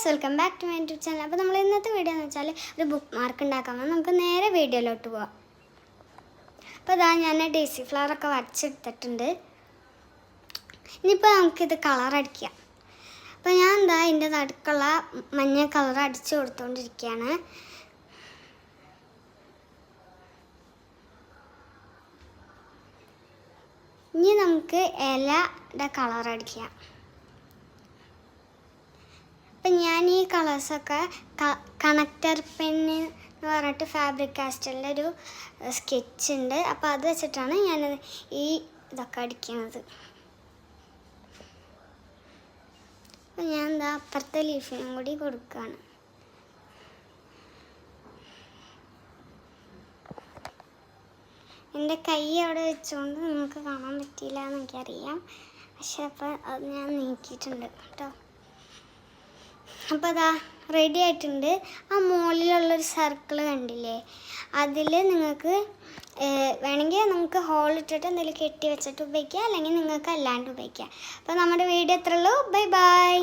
Welcome back to my YouTube channel. അപ്പോൾ നമ്മൾ ഇന്നത്തെ വീഡിയോ എന്ന് വെച്ചാൽ ഒരു ബുക്ക് മാർക്ക് ഉണ്ടാക്കാൻ നമുക്ക് നേരെ വീഡിയോയിലോട്ട് പോവാം. അപ്പോൾ ഇതാ ഞാൻ ഡേസി ഫ്ലവറൊക്കെ വരച്ചെടുത്തിട്ടുണ്ട്. ഇനിയിപ്പോൾ നമുക്കിത് കളർ അടിക്കാം. അപ്പോൾ ഞാൻ എന്താ ഇതിൻ്റെ നടുക്കുള്ള മഞ്ഞ കളർ അടിച്ചു കൊടുത്തുകൊണ്ടിരിക്കുകയാണ്. ഇനി നമുക്ക് ഇലയുടെ കളർ അടിക്കാം. അപ്പം ഞാൻ ഈ കളേഴ്സൊക്കെ കണക്ടർ പെന്ന് എന്ന് പറഞ്ഞിട്ട് ഫാബ്രിക് കാസ്റ്റലിൻ്റെ ഒരു സ്കെച്ച് ഉണ്ട്. അപ്പോൾ അത് വെച്ചിട്ടാണ് ഞാൻ ഈ ഇതൊക്കെ അടിക്കുന്നത്. അപ്പം ഞാൻ എന്താ അപ്പുറത്തെ ലീഫിനും കൂടി കൊടുക്കുകയാണ്. എൻ്റെ കൈ അവിടെ വെച്ചുകൊണ്ട് നിങ്ങൾക്ക് കാണാൻ പറ്റിയില്ല എന്ന് എനിക്കറിയാം. പക്ഷെ അപ്പോൾ അത് ഞാൻ നീക്കിയിട്ടുണ്ട് കേട്ടോ. അപ്പോൾ അതാ റെഡി ആയിട്ടുണ്ട്. ആ മുകളിലുള്ളൊരു സർക്കിൾ കണ്ടില്ലേ, അതിൽ നിങ്ങൾക്ക് വേണമെങ്കിൽ നിങ്ങൾക്ക് ഹോൾ ഇട്ടിട്ട് എന്തെങ്കിലും കെട്ടി വെച്ചിട്ട് ഉപയോഗിക്കുക, അല്ലെങ്കിൽ നിങ്ങൾക്ക് അല്ലാണ്ട് ഉപയോഗിക്കുക. അപ്പോൾ നമ്മുടെ വീഡിയോ എത്ര ഉള്ളൂ. Bye bye.